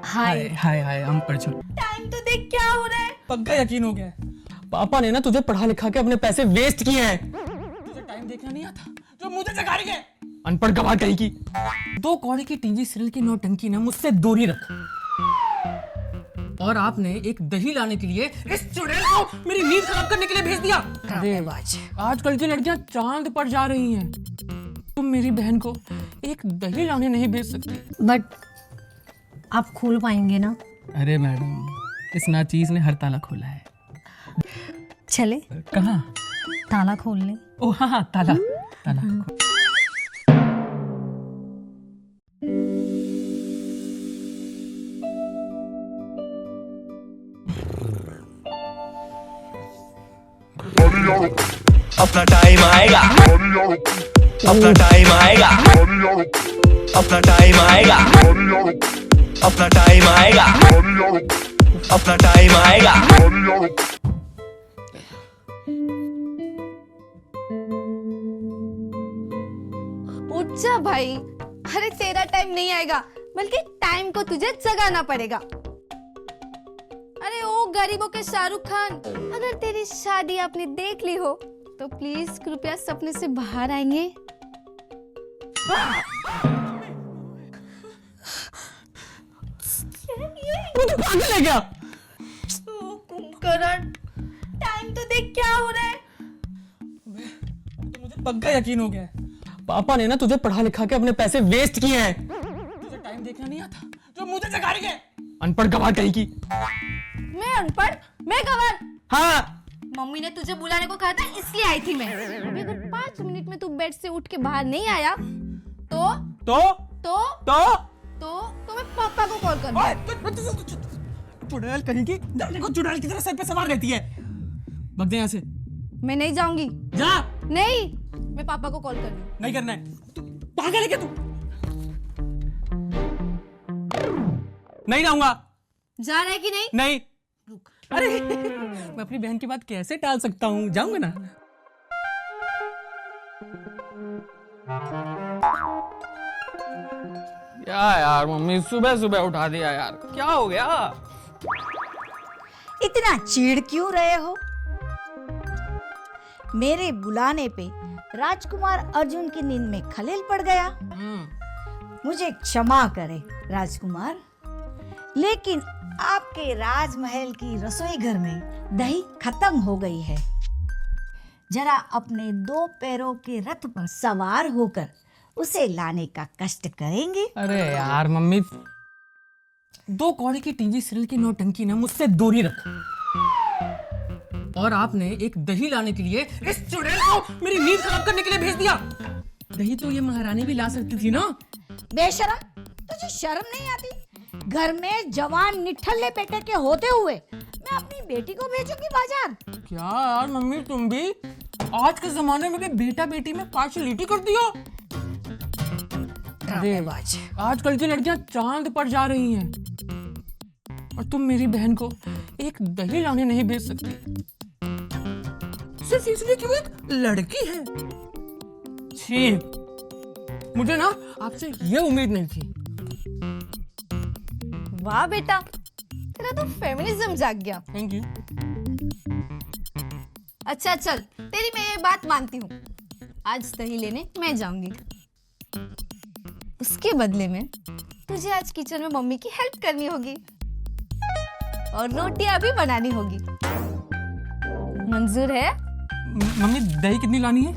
हाय हाय हाय हम अर्जुन। टाइम तो देख क्या हो रहा है। पक्का यकीन हो गया है, पापा ने ना तुझे पढ़ा लिखा के अपने पैसे वेस्ट किए हैं। तुझे टाइम देखना नहीं आता जो मुझे जगा रही है, अनपढ़ गवाह कहीं की। 2 कौड़ी की टीवी सीरियल की नौटंकी ना मुझसे दूरी रख। और आपने एक दही लाने के लिए इस चुड़ैल को मेरी नींद खराब करने के लिए भेज दिया। अरे आजकल की लड़कियां चांद पर जा रही हैं, तुम मेरी बहन को एक दही लाने नहीं भेज सकती। बट आप खोल पाएंगे ना? अरे मैडम, इस नाचीज ने हर ताला खोला है। चले कहाँ? ताला खोल ले। ओ हाँ हाँ, ताला ताला। अपना टाइम आएगा, अपना टाइम आएगा, अपना टाइम आएगा, अपना टाइम आएगा, अपना टाइम आएगा। उठ जा भाई। अरे तेरा टाइम नहीं आएगा, बल्कि टाइम को तुझे जगाना पड़ेगा। अरे ओ गरीबों के शाहरुख खान, अगर तेरी शादी आपने देख ली हो तो प्लीज कृपया सपने से बाहर आएंगे। पागल है क्या? कुंभकर्ण, टाइम तो देख क्या हो रहा है। तो मुझे पक्का यकीन हो गया है, पापा ने ना तुझे पढ़ा लिखा के अपने पैसे वेस्ट किए हैं। तुझे टाइम देखना नहीं आता जो मुझे जगा रही है, अनपढ़ गवार कहीं की। मैं अनपढ़? मैं गंवार? हाँ, मम्मी ने तुझे बुलाने को कहा था, इसलिए आई थी मैं। अभी अगर 5 मिनट में तू बेड से उठ के बाहर नहीं आया तो तो तो तो तो मैं पापा को कॉल करूंगी। चुड़ैल कहीं की, देखो चुड़ैल की तरह सर पे सवार रहती है। भाग जा यहाँ से। मैं नहीं जाऊंगी। जा। नहीं, मैं पापा को कॉल करूंगी। नहीं करना है। तू पागल है क्या तू? नहीं जाऊंगा। जा रहा है कि नहीं? नहीं। अरे मैं अपनी बहन की बात कैसे टाल सकता हूँ, जाऊंगा ना। क्या यार मम्मी, सुबह सुबह उठा दिया यार, क्या हो गया? इतना चिढ़ क्यों रहे हो? मेरे बुलाने पे राजकुमार अर्जुन की नींद में खलेल पड़ गया। मुझे क्षमा करे राजकुमार, लेकिन आपके राजमहल की रसोई घर में दही खत्म हो गई है। जरा अपने 2 पैरों के रथ पर सवार होकर उसे लाने का कष्ट करेंगे? अरे यार मम्मी, 2 कौड़ी की टीवी सीरियल की नौटंकी ना मुझसे दूरी रख। और आपने एक दही लाने के लिए इस चुड़ैल को मेरी नींद खराब करने के लिए भेज दिया। दही तो ये महारानी भी ला सकती थी ना। बेशरम, तुझे शर्म नहीं आती? घर में जवान निठल्ले बेटे के होते हुए मैं अपनी बेटी को भेजूंगी बाजार? क्या यार मम्मी, तुम भी आज के जमाने में भी बेटा बेटी में पार्शलिटी करती हो। अरे आजकल की लड़कियां चांद पर जा रही हैं, और तुम मेरी बहन को एक दही लाने नहीं भेज सकती, सिर्फ इसलिए कि वो एक लड़की है। छी, मुझे ना आपसे ये उम्मीद नहीं थी। वाह बेटा, तेरा तो फेमिनिज्म जाग गया। Thank you. अच्छा चल, तेरी मैं ये बात मानती हूँ। आज दही लेने मैं जाऊंगी, उसके बदले में तुझे आज किचन में मम्मी की हेल्प करनी होगी और रोटियां भी बनानी होगी। मंजूर है? मम्मी दही कितनी लानी है?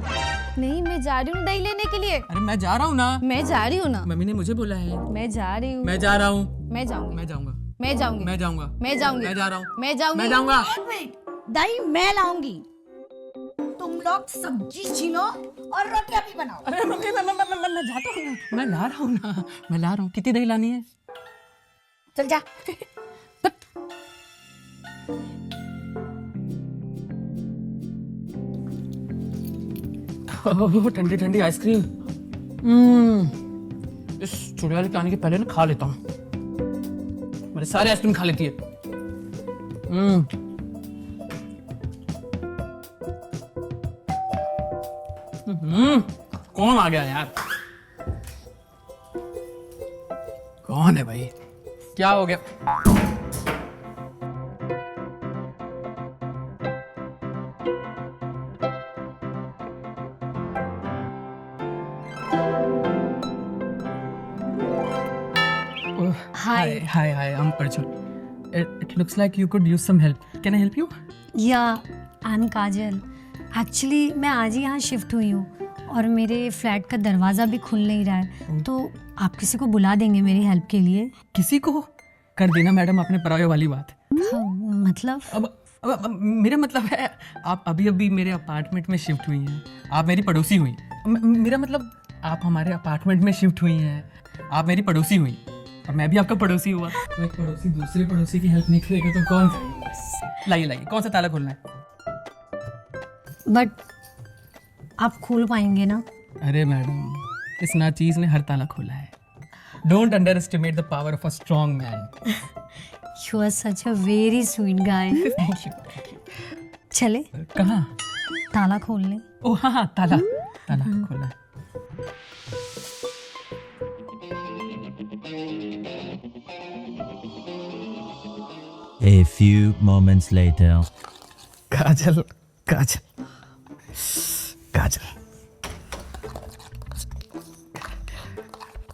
नहीं, मैं जा रही हूँ दही लेने के लिए। अरे मैं जा रहा हूँ ना। मैं जा रही हूँ ना। मम्मी ने मुझे बोला है। मैं जा रही हूँ। मैं जा रहा हूँ। मैं जाऊंगी। मैं जाऊंगा। मैं जाऊंगी। मैं जाऊंगा। मैं जाऊंगी। मैं जा रहा हूँ। मैं जाऊंगी। मैं जाऊंगा। दही मैं लाऊंगी, तुम लोग सब्जी छीलो और रोटियां भी बनाओ। अरे मम्मी, मैं जाता हूँ ना। मैं ला रहा हूँ ना, मैं ला रहा हूँ। कितनी दही लानी है? चल जा। ठंडी ठंडी आइसक्रीम। इस चुड़ैल के आने के पहले ना खा लेता हूँ। मेरे सारे आइसक्रीम खा लेती है। कौन आ गया यार? कौन है भाई? क्या हो गया? Hi. Hi. I'm Arjun. It looks like you could use some help. Can I help you? या आई एम काजल। एक्चुअली मैं आज ही यहाँ शिफ्ट हुई हूँ और मेरे फ्लैट का दरवाज़ा भी खुल नहीं रहा है, तो आप किसी को बुला देंगे मेरी हेल्प के लिए? किसी को कर देना मैडम, आपने पराये वाली बात। हाँ, मतलब अब मेरा मतलब है आप अभी मेरे अपार्टमेंट में शिफ्ट हुई हैं, आप मेरी पड़ोसी हुई। मेरा मतलब आप हमारे अपार्टमेंट में शिफ्ट हुई हैं, आप मेरी पड़ोसी हुई और मैं भी आपका पड़ोसी हुआ। तो एक पड़ोसी दूसरे पड़ोसी की हेल्प नहीं करेगा तो कौन सा? लाइए कौन सा ताला खोलना है? बट आप खोल पाएंगे ना? अरे मैडम, इस नाचीज ने हर ताला खोला है। Don't underestimate the power of a strong man. You are such a very sweet guy. चले कहाँ? ताला खोल लें। ओ हाँ, ताला खोला है। A few moments later. काजल।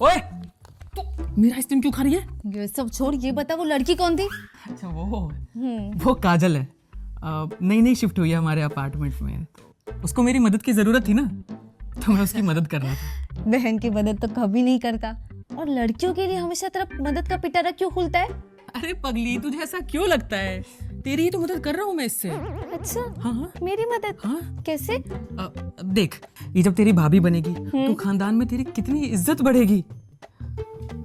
ओए, तू मेरा आइसक्रीम क्यों खा रही है? ये सब छोड़, ये बता वो लड़की कौन थी? अच्छा वो काजल है। नई शिफ्ट हुई है हमारे अपार्टमेंट में। उसको मेरी मदद की जरूरत थी ना, तो मैं उसकी मदद कर रहा था। बहन की मदद तो कभी नहीं करता, और लड़कियों के लिए हमेशा तरफ मदद का पिटारा क्यों खुलता है? अरे पगली, तुझे ऐसा क्यों लगता है? तेरी ही तो मदद कर रहा हूँ मैं इससे। अच्छा, हाँ। मेरी मदद? हाँ। कैसे? देख, ये जब तेरी भाभी बनेगी तो खानदान में तेरी कितनी इज्जत बढ़ेगी।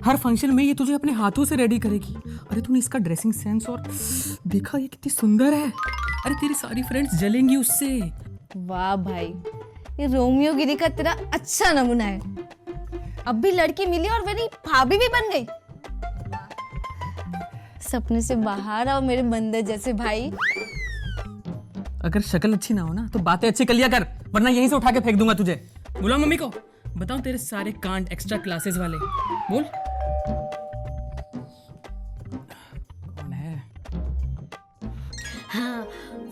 हर फंक्शन में ये तुझे अपने हाथों से रेडी करेगी। अरे तूने इसका ड्रेसिंग सेंस और देखा, ये कितनी सुंदर है। अरे तेरी सारी फ्रेंड्स जलेंगी उससे। वाह भाई, ये रोमियो गिरी का तेरा अच्छा नमूना है। अब भी लड़की मिली और मेरी भाभी भी बन गई। सपने से बाहर आओ मेरे बंदर जैसे भाई। अगर शक्ल अच्छी ना हो ना तो बातें अच्छी कर लिया कर, वरना यहीं से उठा के फेंक दूंगा तुझे। बुलाओ मम्मी को, बताऊं तेरे सारे कांड एक्स्ट्रा क्लासेस वाले। बोल। कौन है? हाँ,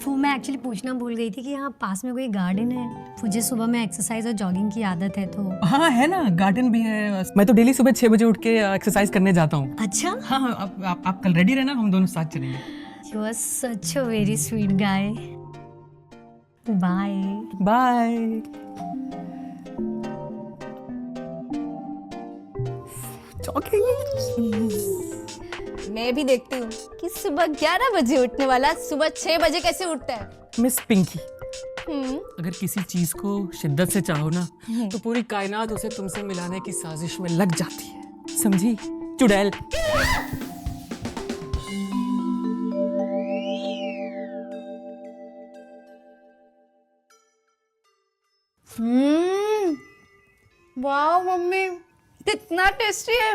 वो मैं एक्चुअली पूछना भूल गई थी कि यहाँ पास में कोई गार्डन है। मुझे सुबह में एक्सरसाइज और जॉगिंग की आदत है, तो हाँ है ना, गार्डन भी है। मैं तो डेली सुबह 6 बजे उठ के एक्सरसाइज करने जाता हूँ। अच्छा। हाँ, आप कल रेडी रहना, हम दोनों साथ चलेंगे। You are such a very sweet guy. Bye bye. मैं भी देखती हूँ कि सुबह 11 बजे उठने वाला सुबह 6 बजे कैसे उठता है। मिस पिंकी, अगर किसी चीज को शिद्दत से चाहो ना तो पूरी कायनात उसे तुमसे मिलाने की साजिश में लग जाती है, समझी चुड़ैल? वाह मम्मी, कितना टेस्टी है।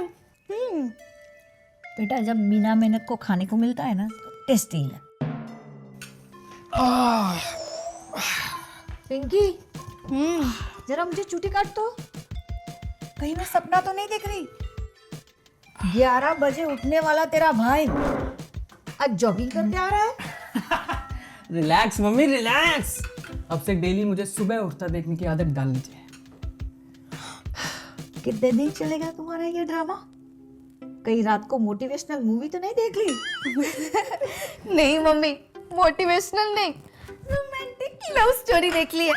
बेटा, जब बिना मेहनत को खाने को मिलता है ना तो टेस्टी है। पिंकी, जरा मुझे चूटी काट तो। कहीं मैं सपना तो नहीं देख रही? 11 बजे उठने वाला तेरा भाई आज जॉगिंग करके आ रहा है। Relax mummy, relax. अब से डेली मुझे सुबह उठता देखने की आदत डालनी चाहिए। कितने दिन चलेगा तुम्हारा ये ड्रामा? कहीं रात को मोटिवेशनल मूवी तो नहीं देख ली? नहीं मम्मी, मोटिवेशनल नहीं, रोमांटिक लव स्टोरी देख ली है।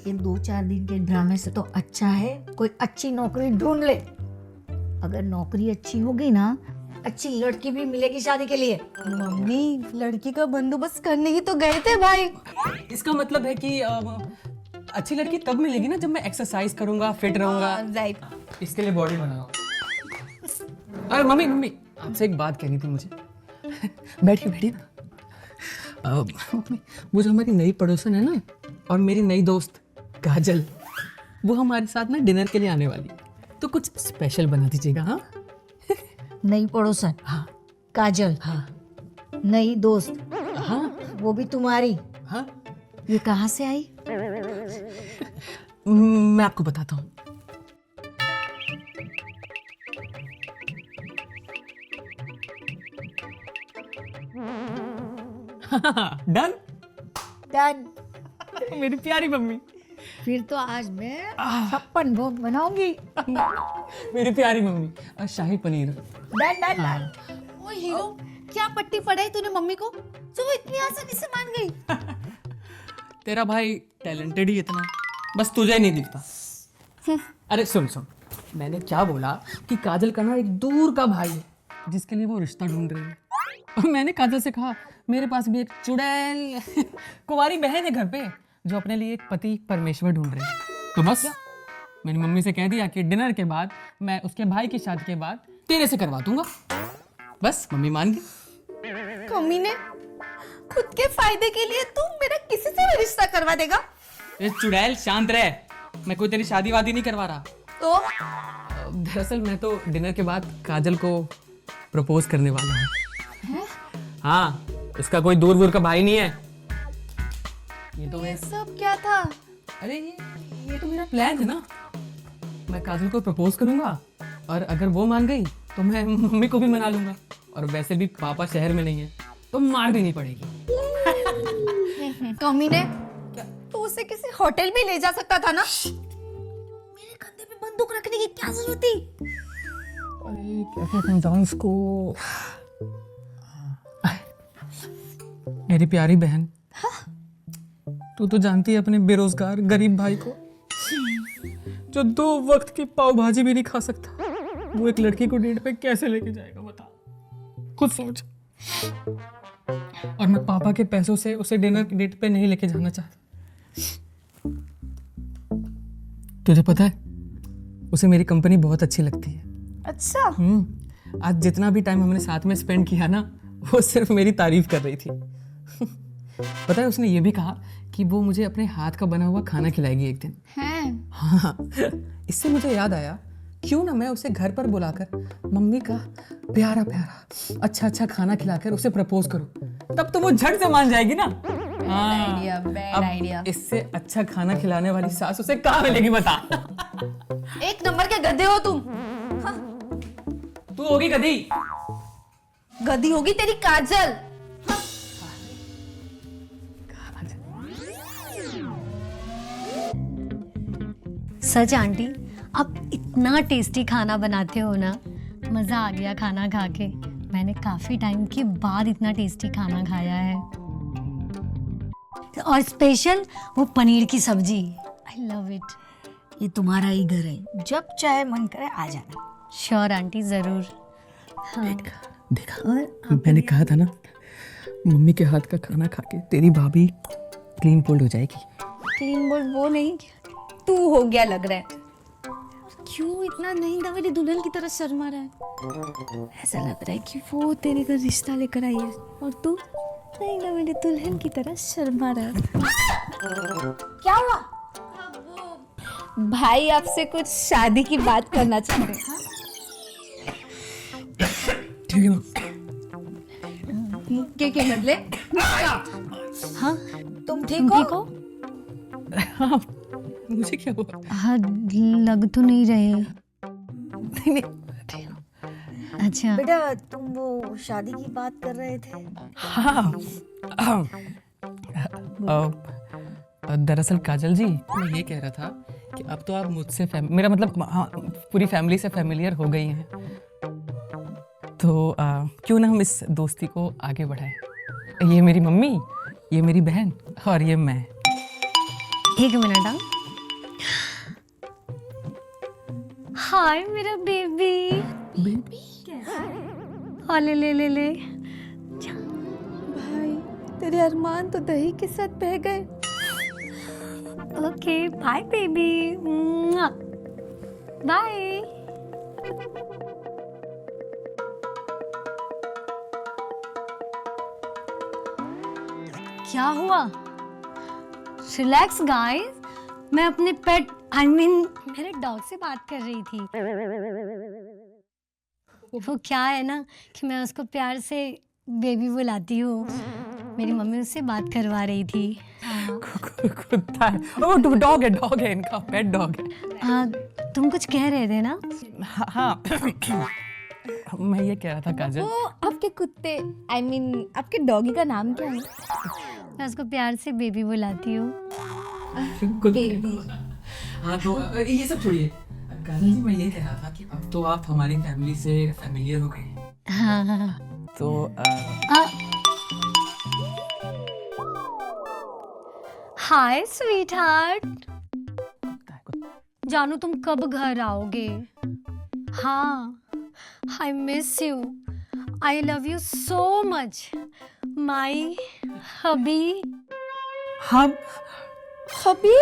ये 2-4 दिन के ड्रामे से तो अच्छा है कोई अच्छी नौकरी ढूंढ ले। अगर नौकरी अच्छी होगी ना, अच्छी लड़की भी मिलेगी शादी के लिए। मम्मी, लड़की का बंदोबस्त करने ही तो गए थे भाई। इसका मतलब है कि अच्छी लड़की तब मिलेगी ना जब मैं एक्सरसाइज करूंगा, फिट रहूंगा। राइट। इसके लिए बॉडी बनाओ। अरे मम्मी, आपसे एक बात कहनी थी मुझे। बैठिए ना। वो जो हमारी नई पड़ोसन है ना, और मेरी नई दोस्त काजल, वो हमारे साथ ना डिनर के लिए आने वाली है, तो कुछ स्पेशल बना दीजिएगा। हाँ, नई पड़ोसन? हाँ। काजल? हाँ। नई दोस्त? हाँ। वो भी तुम्हारी? हाँ। ये कहाँ से आई? मैं आपको बताता हूँ। डन। डन। मेरी प्यारी मम्मी, फिर तो आज मैं 56 भोग बनाऊंगी। मेरी प्यारी मम्मी, और shahi paneer. Done done done. ओ हीरो, क्या पट्टी पढ़ाई तूने मम्मी को जो वो इतनी आसानी से मान गई? तेरा भाई टैलेंटेड ही इतना, बस तुझे नहीं दिखता। अरे सुन सुन, मैंने क्या बोला कि काजल का ना एक दूर का भाई है जिसके लिए वो रिश्ता ढूंढ रही है। और मैंने काजल से कहा मेरे पास भी एक चुड़ैल कुंवारी बहन है घर पे जो अपने लिए एक पति परमेश्वर ढूंढ रही है। तो बस मैंने मम्मी से कह दिया कि डिनर के बाद मैं उसके भाई की शादी के बाद तेरे से करवा दूंगा। बस मम्मी मान गई। मम्मी ने खुद के फायदे के लिए तू मेरा किसी से भी रिश्ता करवा देगा? ए चुड़ैल शांत रह, मैं कोई तेरी शादी वादी नहीं करवा रहा। तो दरअसल मैं तो डिनर के बाद काजल को प्रपोज करने वाला हूँ। हाँ, उसका कोई दूर दूर का भाई नहीं है। ये तो ये सब क्या था? अरे ये तो मेरा प्लान है ना। मैं काजल को प्रपोज करूंगा और अगर वो मान गई तो मैं मम्मी को भी मना लूंगा। और वैसे भी पापा शहर में नहीं है तो मार भी नहीं पड़ेगी। मम्मी ने तो उसे किसी होटल में ले जा सकता था ना। मेरे कंधे पे बंदूक रखने की क्या जरूरत थी? अरे कैसे समझाऊं इसको। मेरी प्यारी बहन, तू तो जानती है अपने बेरोजगार गरीब भाई को जो 2 वक्त की पाव भाजी भी नहीं खा सकता। वो एक लड़की को डेट पे कैसे लेके जाएगा बता, खुद सोच। और मैं पापा के पैसों से उसे डिनर की डेट पे नहीं लेके जाना चाहता। तुझे पता है उसे मेरी कंपनी बहुत अच्छी लगती है। अच्छा, आज जितना भी टाइम हमने साथ में स्पेंड किया ना, वो सिर्फ मेरी तारीफ कर रही थी। पता है उसने ये भी कहा कि वो मुझे अपने हाथ का बना हुआ खाना खिलाएगी एक दिन। हैं? हाँ, इससे मुझे याद आया क्यों ना मैं उसे घर पर बुलाकर मम्मी का प्यारा प्यारा अच्छा अच्छा खाना खिलाकर उसे प्रपोज करूं। तब तो वो झट से मान जाएगी ना। हाँ, बैड अब आइडिया। इससे अच्छा खाना खिलाने वाली सास उसे कहाँ मिलेगी बता। एक नंबर के गधे हो तुम। तू होगी गधी। गधी होगी तेरी काजल। सच आंटी, आप इतना टेस्टी खाना बनाते हो ना, मज़ा आ गया खाना खा के। मैंने काफ़ी टाइम के बाद इतना टेस्टी खाना खाया है। और स्पेशल वो पनीर की सब्जी, आई लव इट। ये तुम्हारा ही घर है, जब चाहे मन करे आ जाना। श्योर आंटी, ज़रूर। हाँ। देखा, मैंने कहा था ना मम्मी के हाथ का खाना खा के तेरी भाभी क्लीन बोल्ड हो जाएगी। क्लीन बोल्ड वो नहीं, तू हो गया लग रहा है। क्यों इतना नहीं था मेरी दुल्हन की तरह शर्मा रहा है? ऐसा लग रहा है कि वो तेरे घर रिश्ता लेकर आई है और तू नहीं ना मेरी दुल्हन की तरह शर्मा रहा है। क्या हुआ? भाई आपसे कुछ शादी की बात करना चाहते हैं। ठीक है मुक्के के बदले हाँ, तुम ठीक हो? हाँ, मुझे क्या हुआ? हाँ, लग तो नहीं रहे। अच्छा, बेटा तुम वो शादी की बात कर रहे थे। हाँ, दरअसल काजल जी, मैं ये कह रहा था कि अब तो आप मुझसे मेरा मतलब हाँ, पूरी फैमिली से फेमिलियर हो गई हैं, तो क्यों ना हम इस दोस्ती को आगे बढ़ाएं। ये मेरी मम्मी, ये मेरी बहन और ये मैं। एक मिनट। हाँ, हाय मेरा बेबी। हाँ, ले ले ले ले। भाई तेरे अरमान तो दही के साथ बह गए। Okay, bye baby. बाय। क्या हुआ? रिलैक्स गाइस, मैं अपने पेट मेरे डॉग से बात कर रही थी। वो क्या है ना कि मैं उसको प्यार से बेबी बुलाती हूँ। मेरी मम्मी उससे बात करवा रही थी। कुत्ता है, वो डॉग है इनका, पेट डॉग है। हाँ, तुम कुछ कह रहे थे ना? हाँ, मैं ये कह रहा था काजल। वो अब आपके कुत्ते आई मीन आपके डॉगी का नाम क्या है? मैं उसको प्यार से बेबी बुलाती हूँ। बेबी। हाँ तो ये सब छोड़िए, काजल जी मैं ये कह रहा था कि अब तो आप हमारी फैमिली से फैमिलियर हो गए, हाँ। तो हाय स्वीट हार्ट, जानू तुम कब घर आओगे? हाँ, I miss you, I love you so much my hubby. हम हबी?